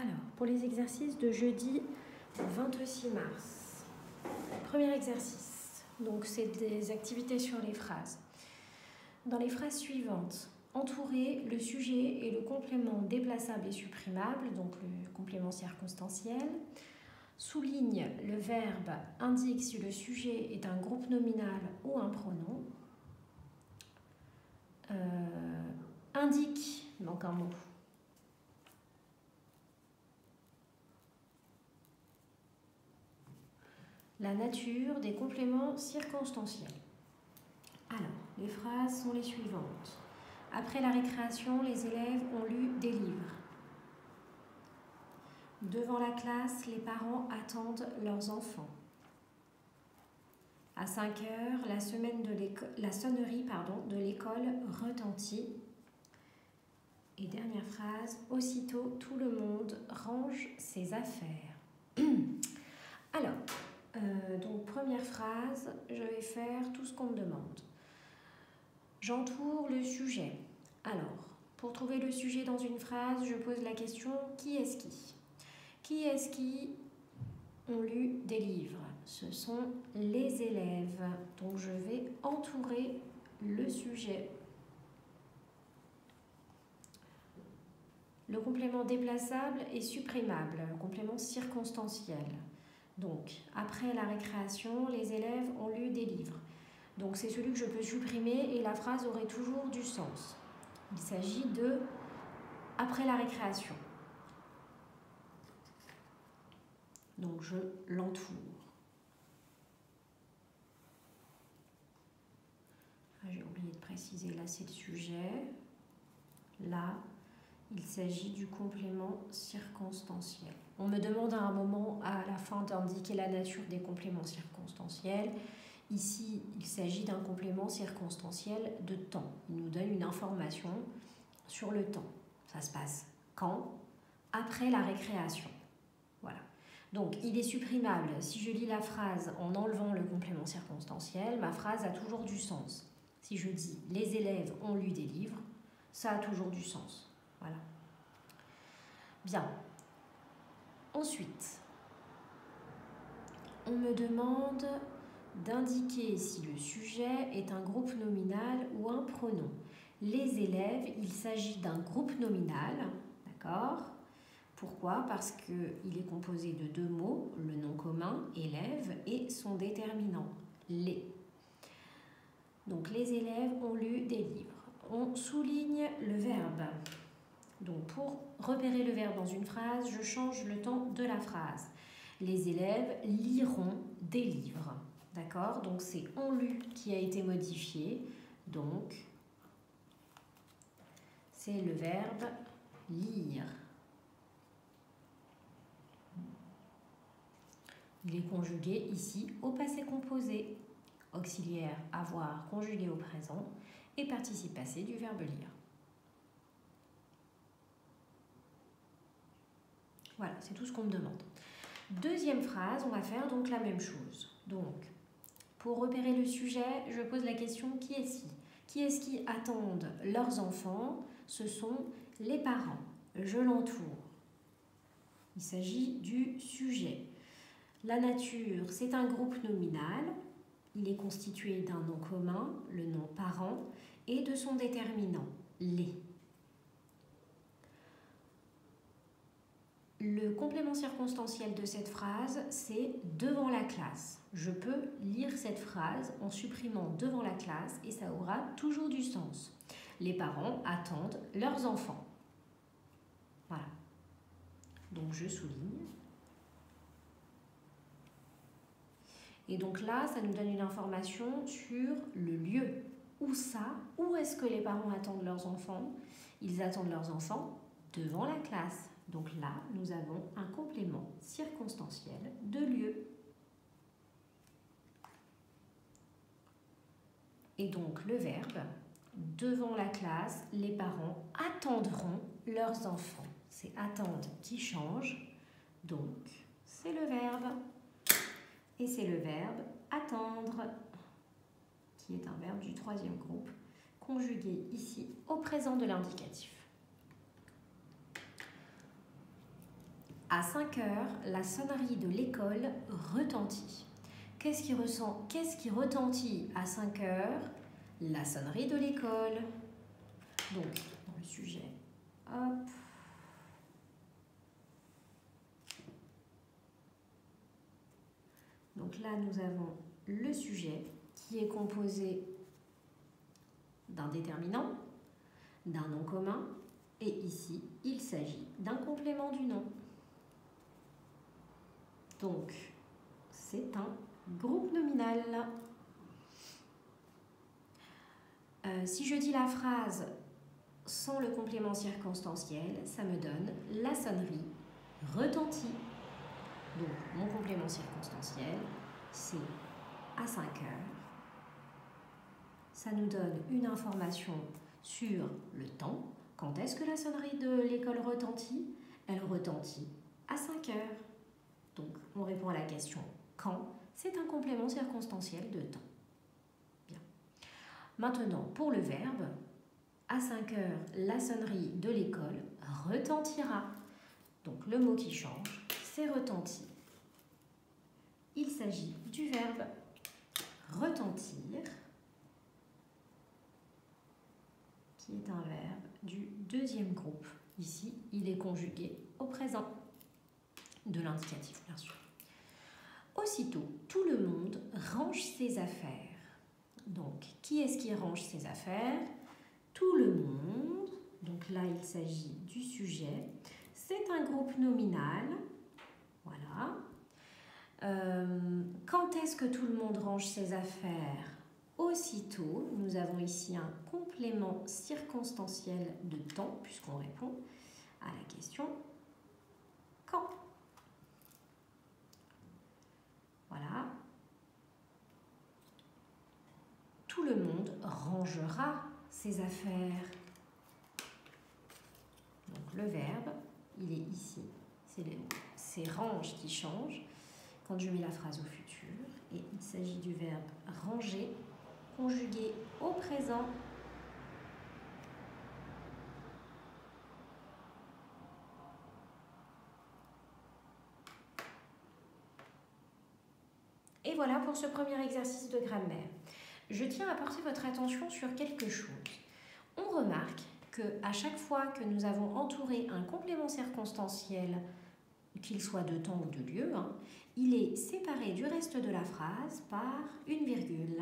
Alors, pour les exercices de jeudi 26 mars, premier exercice, donc c'est des activités sur les phrases. Dans les phrases suivantes, entourez le sujet et le complément déplaçable et supprimable, donc le complément circonstanciel. Souligne le verbe, indique si le sujet est un groupe nominal ou un pronom. Indique, il manque un mot. La nature des compléments circonstanciels. Alors, les phrases sont les suivantes. Après la récréation, les élèves ont lu des livres. Devant la classe, les parents attendent leurs enfants. À 5 heures, la sonnerie de l'école retentit. Et dernière phrase, aussitôt tout le monde range ses affaires. Alors, donc première phrase, je vais faire tout ce qu'on me demande. J'entoure le sujet. Alors, pour trouver le sujet dans une phrase, je pose la question qui est-ce qui ? Qui est-ce qui ont lu des livres? Ce sont les élèves. Donc je vais entourer le sujet. Le complément déplaçable et supprimable, le complément circonstanciel. Donc, après la récréation, les élèves ont lu des livres. Donc, c'est celui que je peux supprimer et la phrase aurait toujours du sens. Il s'agit de « après la récréation ». Donc, je l'entoure. J'ai oublié de préciser, là, c'est le sujet. Là, il s'agit du complément circonstanciel. On me demande à un moment, à la fin, d'indiquer la nature des compléments circonstanciels. Ici, il s'agit d'un complément circonstanciel de temps. Il nous donne une information sur le temps. Ça se passe quand? Après la récréation. Voilà. Donc, il est supprimable. Si je lis la phrase en enlevant le complément circonstanciel, ma phrase a toujours du sens. Si je dis « les élèves ont lu des livres », ça a toujours du sens. Voilà. Bien. Ensuite, on me demande d'indiquer si le sujet est un groupe nominal ou un pronom. Les élèves, il s'agit d'un groupe nominal, d'accord? Pourquoi? Parce qu'il est composé de deux mots, le nom commun, élève, et son déterminant, les. Donc, les élèves ont lu des livres. On souligne le verbe. Donc, pour repérer le verbe dans une phrase, je change le temps de la phrase. Les élèves liront des livres. D'accord? Donc, c'est « ont lu » qui a été modifié. Donc, c'est le verbe « lire ». Il est conjugué ici au passé composé. Auxiliaire « avoir » conjugué au présent et participe passé du verbe « lire ». Voilà, c'est tout ce qu'on me demande. Deuxième phrase, on va faire donc la même chose. Donc, pour repérer le sujet, je pose la question qui est-ce qui? Qui est-ce qui attendent leurs enfants? Ce sont les parents. Je l'entoure. Il s'agit du sujet. La nature, c'est un groupe nominal. Il est constitué d'un nom commun, le nom parent, et de son déterminant, les. Le complément circonstanciel de cette phrase, c'est « devant la classe ». Je peux lire cette phrase en supprimant « devant la classe » et ça aura toujours du sens. Les parents attendent leurs enfants. Voilà. Donc, je souligne. Et donc là, ça nous donne une information sur le lieu. Où ça? Où est-ce que les parents attendent leurs enfants? Ils attendent leurs enfants devant la classe. Donc là, nous avons un complément circonstanciel de lieu. Et donc le verbe, devant la classe, les parents attendront leurs enfants. C'est attendre qui change, donc c'est le verbe. Et c'est le verbe attendre, qui est un verbe du troisième groupe, conjugué ici au présent de l'indicatif. À 5 heures, la sonnerie de l'école retentit. Qu'est-ce qui retentit à 5 heures? La sonnerie de l'école. Donc, dans le sujet, hop. Donc là, nous avons le sujet qui est composé d'un déterminant, d'un nom commun, et ici, il s'agit d'un complément du nom. Donc, c'est un groupe nominal. Si je dis la phrase sans le complément circonstanciel, ça me donne la sonnerie retentit. Donc, mon complément circonstanciel, c'est à 5 heures. Ça nous donne une information sur le temps. Quand est-ce que la sonnerie de l'école retentit? Elle retentit à 5 heures. Donc, on répond à la question quand. C'est un complément circonstanciel de temps. Bien. Maintenant, pour le verbe, à 5 heures, la sonnerie de l'école retentira. Donc, le mot qui change, c'est retentir. Il s'agit du verbe retentir, qui est un verbe du deuxième groupe. Ici, il est conjugué au présent de l'indicatif, bien sûr. Aussitôt, tout le monde range ses affaires. Donc, qui est-ce qui range ses affaires? Tout le monde. Donc là, il s'agit du sujet. C'est un groupe nominal. Voilà. Quand est-ce que tout le monde range ses affaires? Aussitôt, nous avons ici un complément circonstanciel de temps, puisqu'on répond à la question quand. Voilà. Tout le monde rangera ses affaires. Donc le verbe, il est ici. C'est range qui change quand je mets la phrase au futur. Et il s'agit du verbe ranger, conjugué au présent. Et voilà pour ce premier exercice de grammaire. Je tiens à porter votre attention sur quelque chose. On remarque qu'à chaque fois que nous avons entouré un complément circonstanciel, qu'il soit de temps ou de lieu, il est séparé du reste de la phrase par une virgule.